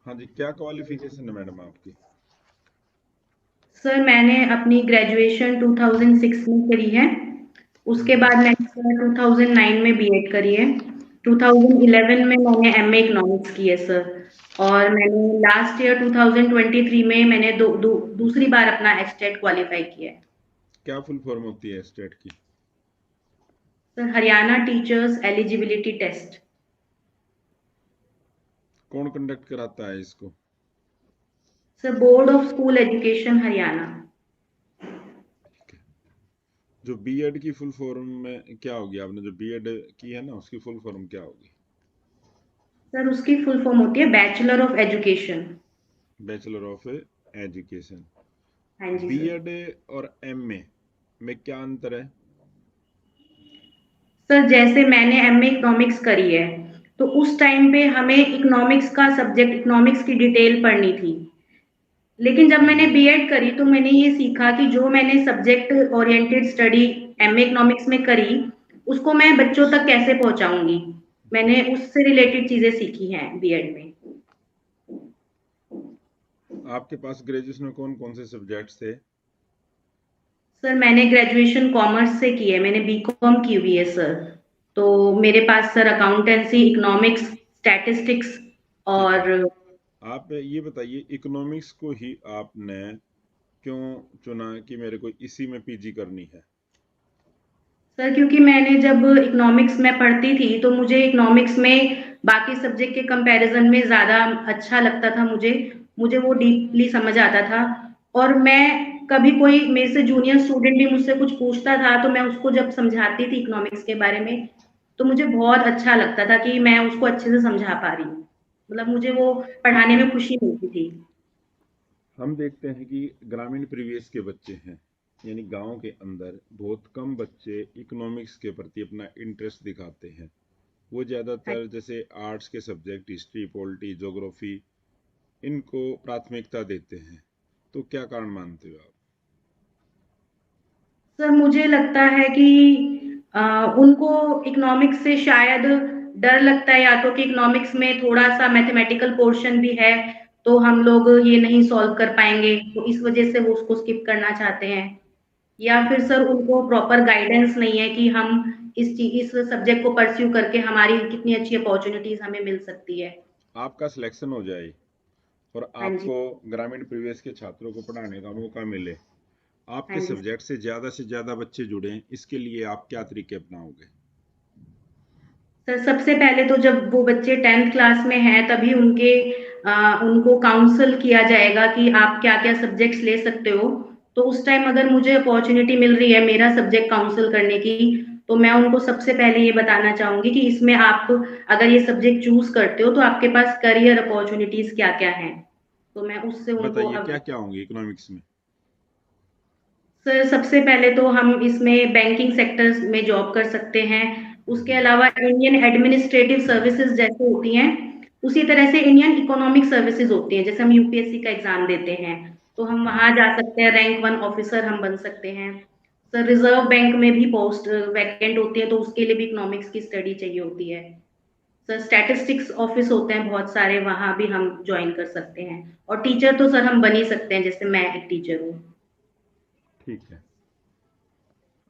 हाँ जी, क्या क्वालिफिकेशन है मैडम आपकी? सर मैंने अपनी ग्रेजुएशन 2006 में करी है। उसके हम्म। बाद मैंने सर 2009 में बीएड करी है। 2011 में मैंने एमए इकोनॉमिक्स की है सर। और मैंने लास्ट ईयर 2023 में मैंने दूसरी बार अपना एचटेट क्वालिफाई किया है। क्या फुल फॉर्म होती है स्टेट की? Sir Haryana teachers eligibility test. कौन कंडक्ट कराता है इसको? Sir board of school education Haryana. ठीक है। जो बीएड की फुल फॉर्म में क्या होगी, आपने जो बीएड की है ना उसकी फुल फॉर्म क्या होगी? सर उसकी फुल फॉर्म होती है bachelor of education. Bachelor of education. हाँ जी सर। बीएड और एमए में क्या अंतर है? सर जैसे मैंने एमए इकोनॉमिक्स करी है, तो उस टाइम पे हमें इकोनॉमिक्स का सब्जेक्ट इकोनॉमिक्स की डिटेल पढ़नी थी। लेकिन जब मैंने हम्म। बीएड करी तो मैंने ये सीखा कि जो मैंने subject oriented study MA economics में करी, उसको मैं बच्चों तक कैसे पहुंचाऊंगी। मैंने उससे रिलेटेड चीजें सीखी हैं बीएड में। आपके पास ग्रेजुएशन में कौन कौन से सब्जेक्ट्स थे? सर मैंने ग्रेजुएशन कॉमर्स से की है, मैंने बीकॉम की हुई है सर। तो मेरे पास सर अकाउंटेंसी, इकोनॉमिक्स, स्टैटिस्टिक्स ठीक है। और। आप ये बताइए, इकोनॉमिक्स को ही आपने क्यों चुना कि मेरे को इसी में पीजी करनी है? सर क्योंकि मैंने जब इकोनॉमिक्स में पढ़ती थी तो मुझे इकोनॉमिक्स में बाकी सब्जेक्ट के कंपैरिजन में ज़्यादा अच्छा लगता था। मुझे मुझे वो डीपली समझ आता था। और मैं कभी कोई मेरे से जूनियर स्टूडेंट भी मुझसे कुछ पूछता था तो मैं उसको जब समझाती थी इकोनॉमिक्स के बारे में, तो मुझे बहुत अच्छा लगता था कि मैं उसको अच्छे से समझा पा रही हूँ। मतलब मुझे वो ठीक पढ़ाने है। में खुशी मिलती थी। हम देखते हैं कि ग्रामीण परिवेश के बच्चे हैं, यानी गांव के अंदर बहुत कम बच्चे इकोनॉमिक्स के प्रति अपना इंटरेस्ट दिखाते हैं। वो हाँ। ज़्यादातर जैसे आर्ट्स के सब्जेक्ट हिस्ट्री, पॉलिटी, ज्योग्राफी, इनको प्राथमिकता देते हैं। तो क्या कारण मानते हो आप? सर मुझे लगता है कि उनको इकोनॉमिक्स से शायद डर लगता है, या तो कि इकोनॉमिक्स में थोड़ा सा मैथमेटिकल पोर्शन भी है, तो हम लोग ये नहीं सॉल्व कर पाएंगे, तो इस वजह से वो उसको स्किप करना चाहते हैं। या फिर सर उनको प्रॉपर गाइडेंस नहीं है कि हम इस सब्जेक्ट को परस्यू करके हमारी कितनी अच्छी अपॉर्चुनिटीज हमें मिल सकती है। आपका सिलेक्शन हो जाए और हाँ जी। आपको ग्रामीण परिवेश के छात्रों को पढ़ाने का मौका मिले, हाँ आपके जी। सब्जेक्ट से ज़्यादा बच्चे जुड़ें, इसके लिए आप क्या तरीके अपनाओगे? सर सबसे पहले तो जब वो बच्चे 10th क्लास में हैं तभी उनको काउंसल किया जाएगा कि आप क्या क्या सब्जेक्ट्स ले सकते हो। तो उस टाइम अगर मुझे अपॉर्चुनिटी मिल रही है मेरा सब्जेक्ट काउंसल करने की, तो मैं उनको सबसे पहले ये बताना चाहूंगी कि इसमें आप अगर ये सब्जेक्ट चूज करते हो तो आपके पास करियर अपॉर्चुनिटीज क्या क्या हैं। तो मैं उससे उनको बताइए अब। क्या क्या होंगे इकोनॉमिक्स में? सर सबसे पहले तो हम इसमें बैंकिंग सेक्टर में जॉब कर सकते हैं। उसके हम्म। अलावा इंडियन एडमिनिस्ट्रेटिव सर्विसेज जैसे होती हैं, उसी तरह से इंडियन इकोनॉमिक सर्विसेज होती हैं। जैसे हम यूपीएससी का एग्जाम देते हैं तो हम हम्म। वहां जा सकते हैं, रैंक 1 ऑफिसर हम बन सकते हैं। सर रिजर्व बैंक में भी पोस्ट वैकेंट होती है, तो उसके लिए भी इकोनॉमिक्स की स्टडी चाहिए होती है। सर स्टैटिस्टिक्स ऑफिस होते हैं बहुत सारे, वहां भी हम ज्वाइन कर सकते हैं। और टीचर तो सर हम बन ही सकते हैं, जैसे मैं एक टीचर हूँ। ठीक है।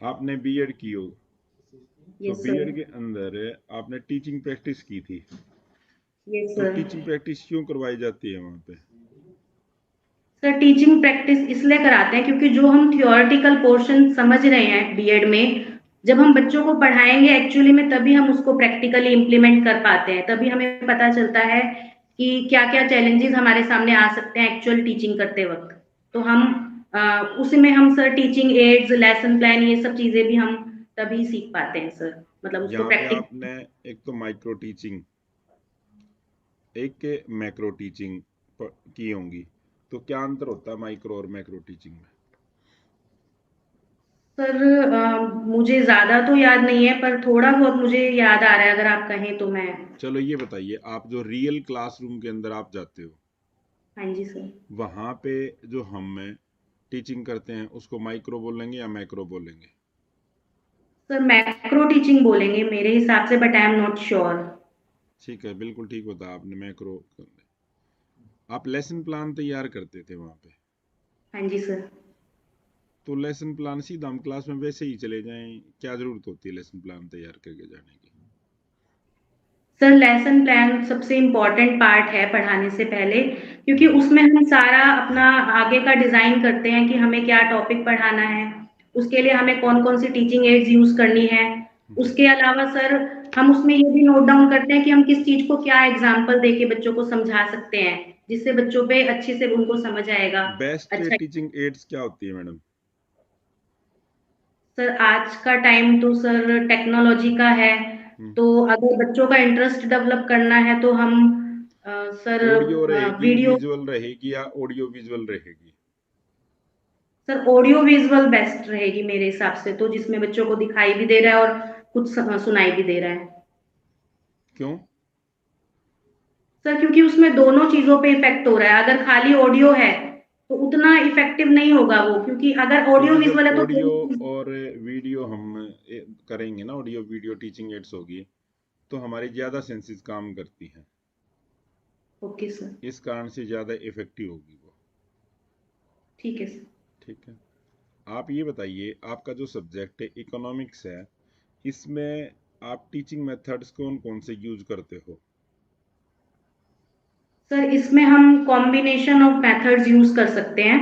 आपने बीएड की हो, तो यस सर। बीएड के अंदर आपने टीचिंग प्रैक्टिस की थी, यस तो सर। टीचिंग प्रैक्टिस क्यों करवाई जाती है वहां पे? सर टीचिंग प्रैक्टिस इसलिए कराते हैं क्योंकि जो हम थियोरेटिकल पोर्शन समझ रहे हैं बीएड में, जब हम बच्चों को पढ़ाएंगे एक्चुअली में तभी हम उसको प्रैक्टिकली इम्प्लीमेंट कर पाते हैं, तभी हमें पता चलता है कि क्या क्या चैलेंजेस हमारे सामने आ सकते हैं एक्चुअल टीचिंग करते वक्त। तो हम उसमें हम sir teaching ads, lesson plan, ये सब चीजें भी हम तभी सीख पाते हैं सर, मतलब उसको यहाँ पे प्रैक्टिक। आपने एक तो माइक्रो टीचिंग, एक के मैक्रो टीचिंग की होंगी, तो क्या अंतर होता है माइक्रो और मैक्रो टीचिंग में? सर मुझे ज्यादा तो याद नहीं है पर थोड़ा बहुत मुझे याद आ रहा है, अगर आप कहें तो मैं। चलो ये बताइए, आप जो रियल क्लासरूम के अंदर आप जाते हो, हाँ जी सर। वहां पे जो हम टीचिंग करते हैं उसको माइक्रो बोलेंगे या मैक्रो बोलेंगे? सर मैक्रो टीचिंग बोलेंगे मेरे हिसाब से, but I am not sure. ठीक है, बिल्कुल ठीक बताया आपने, मैक्रो। आप लेसन प्लान तैयार करते थे वहां पे? हाँ जी सर। तो लेसन प्लान सीधा हम क्लास में वैसे ही चले जाएं, क्या जरूरत होती है लेसन प्लान तैयार करके जाने की? सर लेसन प्लान सबसे इम्पोर्टेंट पार्ट है पढ़ाने से पहले, क्योंकि हम्म। उसमें हम सारा अपना आगे का डिजाइन करते हैं कि हमें क्या टॉपिक पढ़ाना है, उसके लिए हमें कौन कौन सी टीचिंग एड्स यूज करनी है। हम्म। उसके अलावा सर हम उसमें ये भी नोट डाउन करते हैं कि हम किस चीज को क्या एग्जाम्पल दे के बच्चों को समझा सकते हैं, जिससे बच्चों पे अच्छे से उनको समझ आएगा। बेस्ट अच्छा टीचिंग एड्स क्या होती है मैडम? सर, आज का टाइम तो सर टेक्नोलॉजी का है, हम्म। तो अगर बच्चों का इंटरेस्ट डेवलप करना है तो हम सर ऑडियो रहेगी, वीडियो। विजुअल रहेगी या ऑडियो विजुअल रहेगी? सर ऑडियो विजुअल बेस्ट रहेगी मेरे हिसाब से, तो जिसमें बच्चों को दिखाई भी दे रहा है और कुछ सुनाई भी दे रहा है। क्यों? सर क्योंकि उसमें दोनों चीजों पे इफेक्ट हो रहा है, अगर खाली ऑडियो है तो उतना इफेक्टिव नहीं होगा वो, क्योंकि अगर ऑडियो क्योंकि जब विजुअल है तो ऑडियो और वीडियो हम करेंगे ना, ऑडियो वीडियो टीचिंग एड्स होगी, तो हमारी ज़्यादा सेंसेस काम करती हैं, ओके सर। इस कारण से ज़्यादा इफेक्टिव होगी वो। ठीक है सर। ठीक है। आप ये बताइए, आपका जो सब्जेक्ट है इकोनॉमिक्स है, इसमें आप टीचिंग मेथड्स कौन कौन से यूज करते हो? सर इसमें हम कॉम्बिनेशन ऑफ मेथड्स यूज कर सकते हैं।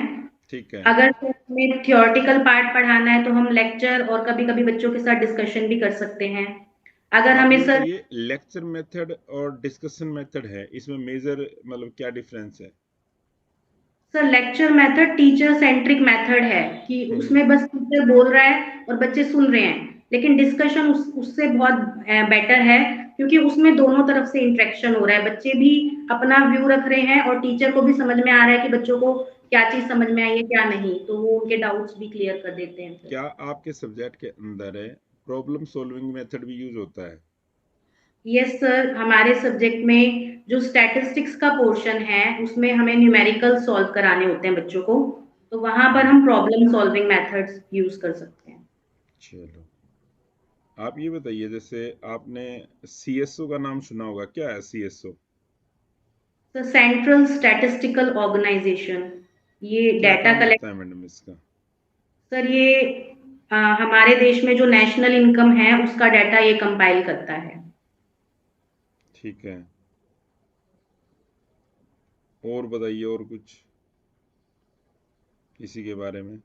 ठीक है। अगर तो हमें थियोरेटिकल पार्ट पढ़ाना है तो हम लेक्चर और कभी कभी बच्चों के साथ डिस्कशन भी कर सकते हैं। अगर आप हमें ये सर बताइए, लेक्चर मेथड और डिस्कशन मेथड है, इसमें मेजर मतलब क्या डिफरेंस है? Sir lecture method teacher centric method है कि हम्म। उसमें बस टीचर बोल रहा है और बच्चे सुन रहे हैं, लेकिन डिस्कशन उससे बहुत बेटर है, क्योंकि उसमें दोनों तरफ से इंटरेक्शन हो रहा है, बच्चे भी अपना व्यू रख रहे हैं और टीचर को भी समझ में आ रहा है कि बच्चों को क्या चीज समझ में आई है क्या नहीं, तो वो उनके डाउट्स भी क्लियर कर देते हैं फिर। क्या आपके सब्जेक्ट के अंदर है प्रॉब्लम सॉल्विंग मेथड भी यूज होता है? यस सर, हमारे सब्जेक्ट में जो स्टैटिस्टिक्स का पोर्शन है उसमें हमें न्यूमेरिकल सॉल्व कराने होते हैं बच्चों को, तो वहां पर हम्म। हम प्रॉब्लम सॉल्विंग मेथड्स यूज कर सकते हैं। चलो, आप ये बताइए, जैसे आपने सीएसओ का नाम सुना होगा, क्या है CSO? Sir central statistical organisation, ये क्या डाटा काम कलेक्ट। होता है मैडम इसका? सर ये हमारे देश में जो नेशनल इनकम है उसका डाटा ये कंपाइल करता है। ठीक है। और बताइए और कुछ इसी के बारे में।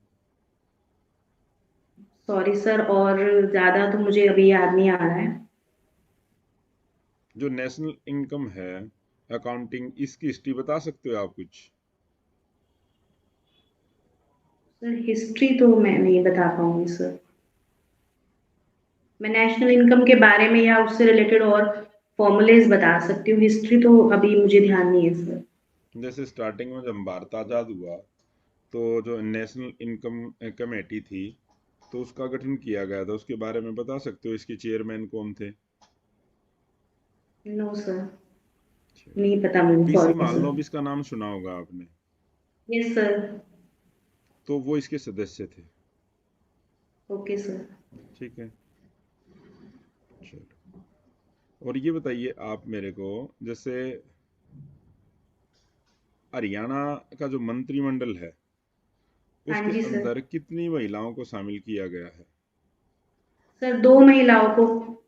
सॉरी सर, और ज्यादा तो मुझे अभी याद नहीं आ रहा है। जो नेशनल इनकम है, अकाउंटिंग, इसकी हिस्ट्री बता सकते हो आप कुछ? सर हिस्ट्री तो मैं नहीं बता पाऊंगी सर, मैं नेशनल इनकम के बारे में या उससे रिलेटेड और फॉर्मूलेज बता सकती हूँ, हिस्ट्री तो अभी मुझे ध्यान नहीं है सर। जैसे स्टार्टिंग में जब भारत आज़ाद हुआ, तो जो नेशनल इनकम कमेटी थी, तो उसका गठन किया गया था, उसके बारे में बता सकते हो, इसके चेयरमैन कौन थे? नो सर, चलो। नहीं पता मुझे, पीसी सॉरी सर। महालनोबिस का नाम सुना होगा आपने? Yes sir. तो वो इसके सदस्य थे। Okay sir. ठीक है। चलो, और ये बताइए आप मेरे को, जैसे हरियाणा का जो मंत्रिमंडल है, हाँ उसके जी सर। अंदर कितनी महिलाओं को शामिल किया गया है? सर दो महिलाओं को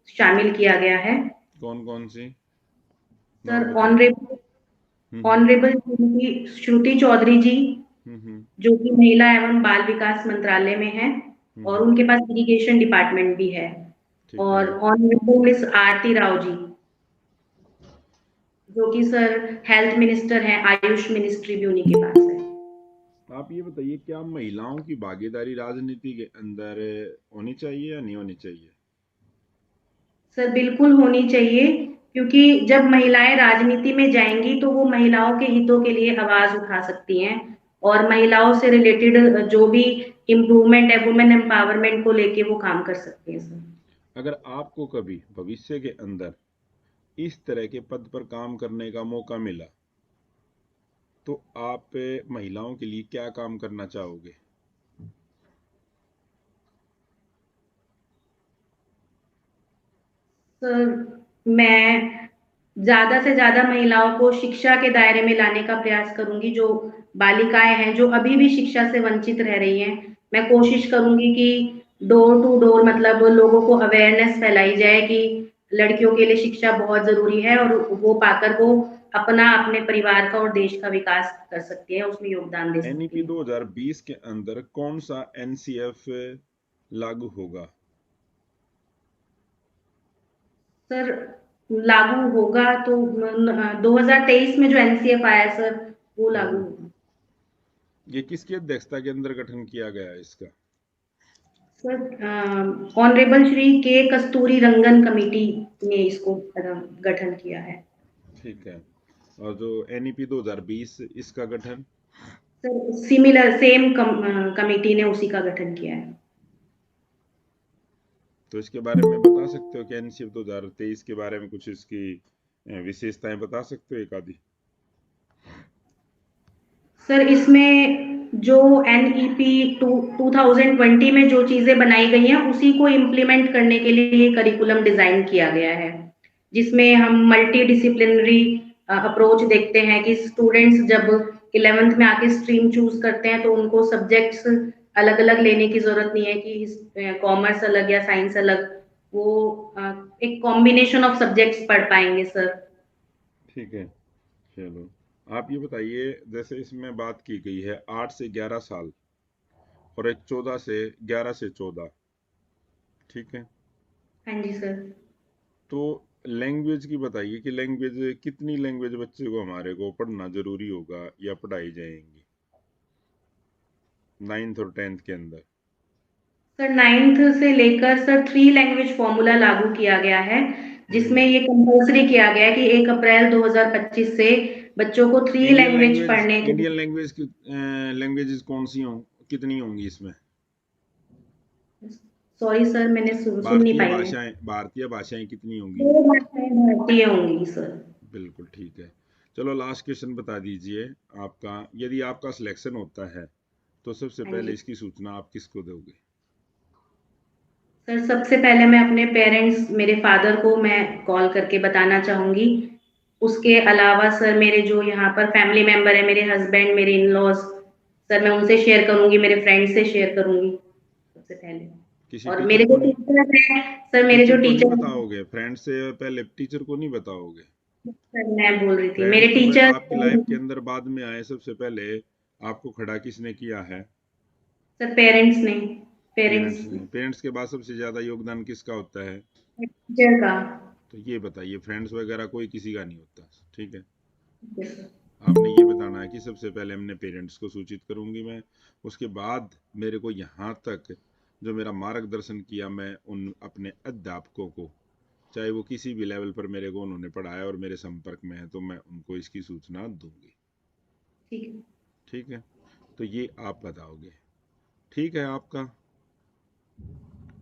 शामिल किया गया है। कौन कौन सी? नाम सर बताइए। ऑनरेबल हम्म। ऑनरेबल श्रीमती श्रुति चौधरी जी, हम्म। जो कि महिला एवं बाल विकास मंत्रालय में है, और हम्म। उनके पास इरिगेशन डिपार्टमेंट भी है। ठीक है। और ऑनरेबल मिस आरती राव जी, जो कि सर हेल्थ मिनिस्टर हैं, आयुष मिनिस्ट्री भी उन्हीं के पास है। आप ये बताइए, क्या महिलाओं की भागीदारी राजनीति के अंदर होनी चाहिए या नहीं होनी चाहिए? सर बिल्कुल होनी चाहिए, क्योंकि जब महिलाएं राजनीति में जाएंगी तो वो महिलाओं के हितों के लिए आवाज उठा सकती हैं, और महिलाओं से रिलेटेड जो भी इम्प्रूवमेंट है, वुमेन एम्पावरमेंट को लेके वो काम कर सकती हैं सर। अगर आपको कभी भविष्य के अंदर इस तरह के पद पर काम करने का मौका मिला, तो आप महिलाओं के लिए क्या काम करना चाहोगे? सर मैं ज्यादा से ज्यादा महिलाओं को शिक्षा के दायरे में लाने का प्रयास करूंगी। जो बालिकाएं हैं जो अभी भी शिक्षा से वंचित रह रही हैं, मैं कोशिश करूंगी कि डोर टू डोर मतलब लोगों को अवेयरनेस फैलाई जाए कि लड़कियों के लिए शिक्षा बहुत जरूरी है और वो पाकर वो अपना, अपने परिवार का और देश का विकास कर सकती है, उसमें योगदान दे एनईपी सकती है। 2020 के अंदर कौन सा एनसीएफ लागू होगा? सर लागू होगा तो 2023 में जो एनसीएफ आया है सर, वो लागू हम्म। होगा। ये किसकी अध्यक्षता के अंदर गठन किया गया है इसका? सर ऑनरेबल श्री के कस्तूरी रंगन कमेटी ने इसको गठन किया है। ठीक है। और जो एनईपी 2020 इसका गठन? सर सिमिलर सेम कमेटी ने उसी का गठन किया है। तो इसके बारे में बता सकते हो कि एनसीएफ 2023 के बारे में कुछ इसकी विशेषताएं बता सकते हो एक आधी? सर इसमें जो एनईपी 2020 में जो चीजें बनाई गई हैं उसी को इम्प्लीमेंट करने के लिए ये करिकुलम डिजाइन किया गया है, जिसमें हम मल्टी डिसिप्लिनरी अप्रोच देखते हैं कि स्टूडेंट्स जब 11th में आके स्ट्रीम चूज करते हैं तो उनको सब्जेक्ट्स अलग अलग लेने की जरूरत नहीं है कि कॉमर्स अलग या साइंस अलग, वो एक कॉम्बिनेशन ऑफ सब्जेक्ट्स पढ़ पाएंगे सर। ठीक है। चलो, आप ये बताइए, जैसे इसमें बात की गई है 8 से 11 साल और एक 14 से 11 से 14, ठीक है? हाँ जी सर। तो लैंग्वेज की बताइए कि लैंग्वेज कितनी लैंग्वेज बच्चे को हमारे को पढ़ना जरूरी होगा या पढ़ाई जाएंगी 9th और 10th के अंदर? सर 9th से लेकर सर 3 लैंग्वेज फॉर्मूला लागू किया गया है, जिसमें हम्म। ये कंपल्सरी किया गया है कि 1 अप्रैल 2025 से बच्चों को 3 लैंग्वेज पढ़ने को। इंडियन लैंग्वेज की लैंग्वेजेस कौन सी हों, कितनी होंगी इसमें? सॉरी सर मैंने सुन नहीं पाई मैं। भारतीय भाषाएं कितनी होंगी? 2 भाषाएं भारतीय होंगी सर। बिल्कुल ठीक है। चलो, लास्ट क्वेश्चन बता दीजिए आपका। यदि आपका सिलेक्शन होता है तो सबसे हाँ पहले जी इसकी सूचना आप किसको दोगे? सर, सबसे पहले मैं अपने पेरेंट्स, मेरे फादर को मैं कॉल करके बताना चाहूंगी। उसके अलावा सर मेरे जो यहाँ पर फैमिली मेंबर है, मेरे हस्बैंड, मेरे इन लॉज, सर मैं उनसे शेयर करूंगी, मेरे फ्रेंड से शेयर करूंगी सबसे पहले। किसी और टीचर मेरे को जो नहीं? टीचर हैं सर, मेरे टीचर जो को नहीं टीचर, बताओगे? फ्रेंड से पहले टीचर को नहीं बताओगे? सर मैं बोल रही थी फ्रेंड्स मेरे तो टीचर। आपकी लाइफ के अंदर बाद में आए, सबसे पहले आपको खड़ा किसने किया है? सर पेरेंट्स ने, पेरेंट्स पेरेंट्स ने। पेरेंट्स के बाद सबसे ज्यादा योगदान किसका होता है? टीचर का। तो ये बताइए, फ्रेंड्स वगैरह कोई किसी का नहीं होता, ठीक है? Yes, sir. आपने ये बताना है कि सबसे पहले हमने पेरेंट्स को सूचित करूंगी मैं, उसके बाद मेरे को यहाँ तक जो मेरा मार्गदर्शन किया, मैं उन अपने अध्यापकों को, चाहे वो किसी भी लेवल पर मेरे को उन्होंने पढ़ाया और मेरे संपर्क में है, तो मैं उनको इसकी सूचना दूंगी। ठीक है। ठीक है? तो ये आप बताओगे। ठीक है आपका